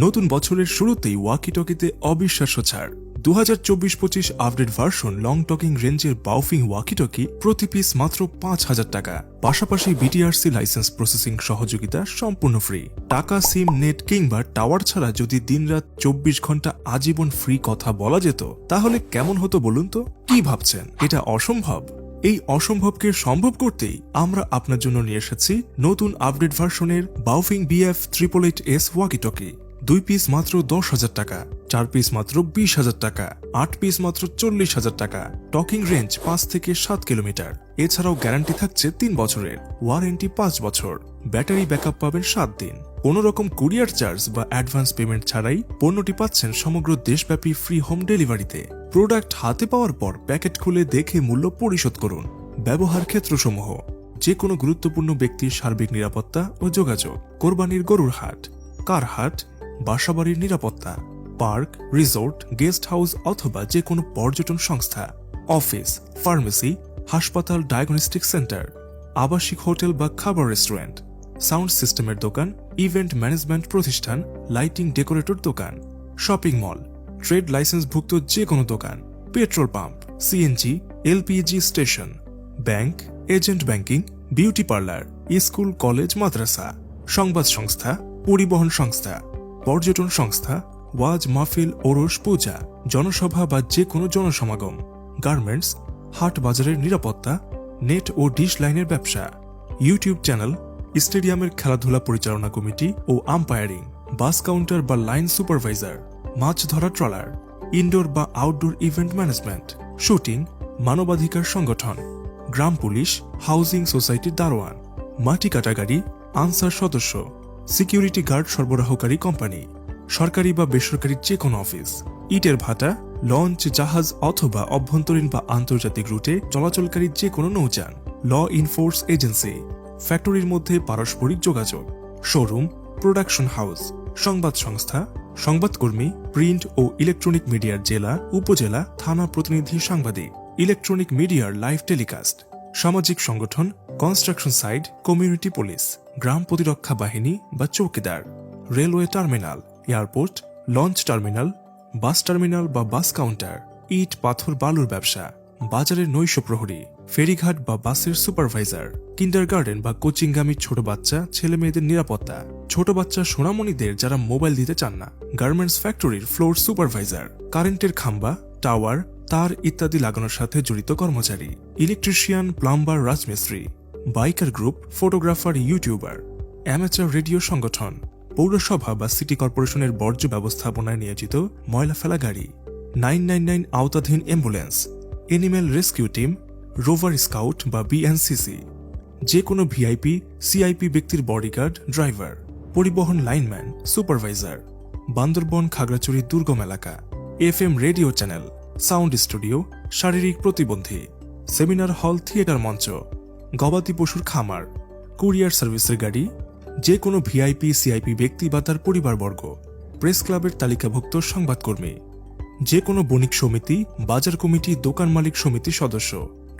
নতুন বছরের শুরুতেই ওয়াকি-টকিতে অবিশ্বাস্য ছাড়। 2024-25 আপডেট ভার্সন লং টকিং রেঞ্জের বাউফিং ওয়াকি-টকি প্রতি পিস মাত্র 5,000 টাকা। পাশাপাশি বিটিআরসি লাইসেন্স প্রসেসিং সহযোগিতা সম্পূর্ণ ফ্রি। টাকা, সিম, নেট কিংবা টাওয়ার ছাড়া যদি দিনরাত 24 ঘন্টা আজীবন ফ্রি কথা বলা যেত তাহলে কেমন হতো বলুন তো? কি ভাবছেন এটা অসম্ভব? এই অসম্ভবকে সম্ভব করতেই আমরা আপনার জন্য নিয়ে এসেছি নতুন আপডেট ভার্সনের বাউফিং BF888S ওয়াকি-টকি। 2 পিস মাত্র 10,000 টাকা, 4 পিস মাত্র 20,000 টাকা, 8 পিস মাত্র 40,000 টাকা। টকিং রেঞ্জ 5 থেকে 7 কিলোমিটার। এছাড়াও গ্যারান্টি থাকছে 3 বছরের, ওয়ারেন্টি 5 বছর, ব্যাটারি ব্যাকআপ পাবেন 7 দিন। কোনো রকম কুরিয়ার চার্জ বা অ্যাডভান্স পেমেন্ট ছাড়াই পণ্যটি পাচ্ছেন সমগ্র দেশব্যাপী ফ্রি হোম ডেলিভারিতে। প্রোডাক্ট হাতে পাওয়ার পর প্যাকেট খুলে দেখে মূল্য পরিশোধ করুন। ব্যবহার ক্ষেত্রসমূহ: যে কোনো গুরুত্বপূর্ণ ব্যক্তির সার্বিক নিরাপত্তা ও যোগাযোগ, কোরবানির গরুর হাট, কার হাট, বাসাবাড়ির নিরাপত্তা, পার্ক, রিসোর্ট, গেস্ট হাউস অথবা যে কোনো পর্যটন সংস্থা, অফিস, ফার্মেসি, হাসপাতাল, ডায়াগনস্টিক সেন্টার, আবাসিক হোটেল বা খাবার রেস্টুরেন্ট, সাউন্ড সিস্টেমের দোকান, ইভেন্ট ম্যানেজমেন্ট প্রতিষ্ঠান, লাইটিং ডেকোরেটর দোকান, শপিং মল, ট্রেড লাইসেন্সভুক্ত যে কোনো দোকান, petrol pump, CNG, LPG station, bank, agent banking, beauty parlour, school, college, মাদ্রাসা, সংবাদ সংস্থা, পরিবহন সংস্থা, পর্যটন সংস্থা, ওয়াজ মাহফিল, ওরস, পূজা, জনসভা বা যে কোনো জনসমাগম, গার্মেন্টস, হাট বাজারের নিরাপত্তা, নেট ও ডিশ লাইনের ব্যবসা, ইউটিউব চ্যানেল, স্টেডিয়ামের খেলাধুলা পরিচালনা কমিটি ও আম্পায়ারিং, বাস কাউন্টার বা লাইন সুপারভাইজার, মাছ ধরা ট্রলার, ইনডোর বা আউটডোর ইভেন্ট ম্যানেজমেন্ট, শুটিং, মানবাধিকার সংগঠন, গ্রাম পুলিশ, হাউজিং সোসাইটির দারোয়ান, মাটি কাটা গাড়ি, আনসার সদস্য, সিকিউরিটি গার্ড সরবরাহকারী কোম্পানি, সরকারি বা বেসরকারি যে কোনো অফিস, ইটের ভাটা, লঞ্চ, জাহাজ অথবা অভ্যন্তরীণ বা আন্তর্জাতিক রুটে চলাচলকারী যে কোনো নৌযান, ল ইনফোর্স এজেন্সি, ফ্যাক্টরির মধ্যে পারস্পরিক যোগাযোগ, শোরুম, প্রোডাকশন হাউস, সংবাদ সংস্থা, সংবাদকর্মী, প্রিন্ট ও ইলেকট্রনিক মিডিয়ার জেলা, উপজেলা, থানা প্রতিনিধি, সাংবাদিক, ইলেকট্রনিক মিডিয়ার লাইভ টেলিকাস্ট, সামাজিক সংগঠন, কনস্ট্রাকশন সাইট, কমিউনিটি পুলিশ, গ্রাম প্রতিরক্ষা বাহিনী বা চৌকিদার, railway terminal, airport, launch terminal, bus terminal বা বাস কাউন্টার, ইট, পাথর, বালুর ব্যবসা, বাজারের নৈশ প্রহরী, ফেরিঘাট বা বাসের সুপারভাইজার, কিন্ডারগার্টেন বা কোচিংগামী ছোট বাচ্চা, ছেলে মেয়েদের নিরাপত্তা, ছোট বাচ্চা সোনামণিদের যারা মোবাইল দিতে চান না, গার্মেন্টস ফ্যাক্টরির ফ্লোর সুপারভাইজার, কারেন্টের খাম্বা, টাওয়ার, তার ইত্যাদি লাগানোর সাথে জড়িত কর্মচারী, ইলেকট্রিশিয়ান, প্লাম্বার, রাজমিস্ত্রি, biker group, photographer, YouTuber, amateur radio সংগঠন, পৌরসভা বা সিটি কর্পোরেশনের বর্জ্য ব্যবস্থাপনায় নিয়োজিত ময়লা ফেলা গাড়ি, 999 আওতাধীন ambulance, animal rescue team, rover scout বা বিএনসিসি, যে কোনো ভিআইপি, সিআইপি ব্যক্তির বডিগার্ড, ড্রাইভার, পরিবহন লাইনম্যান, সুপারভাইজার, বান্দরবন, খাগড়াছড়ি দুর্গম এলাকা, FM radio channel, sound studio, শারীরিক প্রতিবন্ধী, সেমিনার হল, থিয়েটার মঞ্চ, গবাদি পশুর খামার, কুরিয়ার সার্ভিসের গাড়ি, যে কোনো ভিআইপি, সিআইপি ব্যক্তি বা তার পরিবারবর্গ, প্রেস ক্লাবের তালিকাভুক্ত সংবাদকর্মী, যে কোনো বণিক সমিতি, বাজার কমিটি, দোকান মালিক সমিতি সদস্য,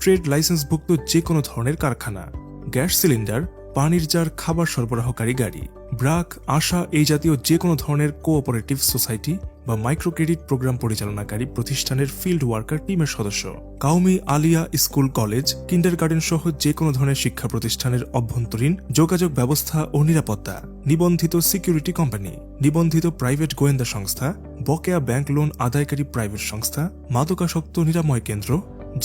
ট্রেড লাইসেন্সভুক্ত যে কোনো ধরনের কারখানা, গ্যাস সিলিন্ডার, পানির জার, খাবার সরবরাহকারী গাড়ি, ব্রাক, আশা এই জাতীয় যে কোনো ধরনের কোঅপারেটিভ সোসাইটি বা মাইক্রো ক্রেডিট প্রোগ্রাম পরিচালনাকারী প্রতিষ্ঠানের ফিল্ড ওয়ার্কার টিমের সদস্য, Qawmi, Alia, school, college, kindergarten সহ যে কোনো ধরনের শিক্ষা প্রতিষ্ঠানের অভ্যন্তরীণ যোগাযোগ ব্যবস্থা ও নিরাপত্তা, নিবন্ধিত সিকিউরিটি কোম্পানি, নিবন্ধিত প্রাইভেট গোয়েন্দা সংস্থা, বকেয়া ব্যাংক লোন আদায়কারী প্রাইভেট সংস্থা, মাদকাসক্ত নিরাময় কেন্দ্র,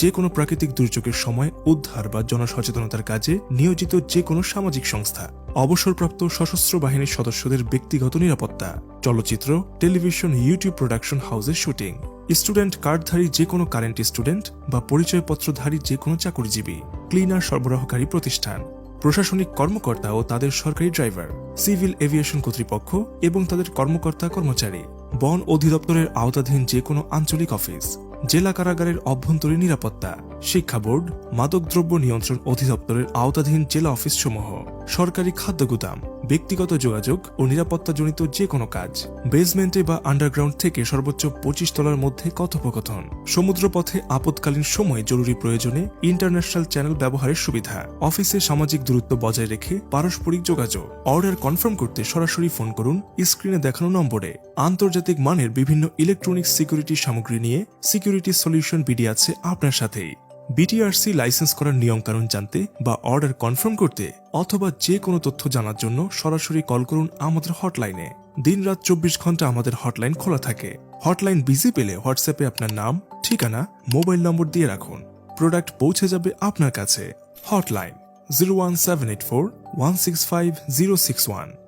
যে কোনো প্রাকৃতিক দুর্যোগের সময় উদ্ধার বা জনসচেতনতার কাজে নিয়োজিত যে কোনো সামাজিক সংস্থা, অবসরপ্রাপ্ত সশস্ত্র বাহিনীর সদস্যদের ব্যক্তিগত নিরাপত্তা, চলচ্চিত্র, টেলিভিশন, ইউটিউব প্রোডাকশন হাউসের শুটিং, স্টুডেন্ট কার্ডধারী যে কোনো কারেন্ট স্টুডেন্ট বা পরিচয়পত্রধারী যে কোনো চাকরিজীবী, ক্লিনার সরবরাহকারী প্রতিষ্ঠান, প্রশাসনিক কর্মকর্তা ও তাদের সরকারি ড্রাইভার, সিভিল এভিয়েশন কর্তৃপক্ষ এবং তাদের কর্মকর্তা কর্মচারী, বন অধিদপ্তরের আওতাধীন যে কোনো আঞ্চলিক অফিস, জেলা কারাগারের অভ্যন্তরীণ নিরাপত্তা, শিক্ষা বোর্ড, মাদকদ্রব্য নিয়ন্ত্রণ অধিদপ্তরের আওতাধীন জেলা অফিসসমূহ, সরকারি খাদ্য গুদাম, ব্যক্তিগত যোগাযোগ ও নিরাপত্তাজনিত যে কোনো কাজ, বেসমেন্টে বা আন্ডারগ্রাউন্ড থেকে সর্বোচ্চ 25 তলার মধ্যে কথোপকথন, সমুদ্রপথে আপৎকালীন সময়ে জরুরি প্রয়োজনে ইন্টারন্যাশনাল চ্যানেল ব্যবহারের সুবিধা, অফিসে সামাজিক দূরত্ব বজায় রেখে পারস্পরিক যোগাযোগ। অর্ডার কনফার্ম করতে সরাসরি ফোন করুন স্ক্রিনে দেখানো নম্বরে। আন্তর্জাতিক মানের বিভিন্ন ইলেকট্রনিক্স সিকিউরিটি সামগ্রী নিয়ে সিকিউরিটি সলিউশন বিডি আছে আপনার সাথেই। বিটিআরসি লাইসেন্স করার নিয়মকানুন জানতে বা অর্ডার কনফার্ম করতে অথবা যে কোনো তথ্য জানার জন্য সরাসরি কল করুন আমাদের হটলাইনে। দিনরাত 24 ঘন্টা আমাদের হটলাইন খোলা থাকে। হটলাইন বিজি পেলে হোয়াটসঅ্যাপে আপনার নাম, ঠিকানা, মোবাইল নম্বর দিয়ে রাখুন। প্রোডাক্ট পৌঁছে যাবে আপনার কাছে। হটলাইন 01784 165 061।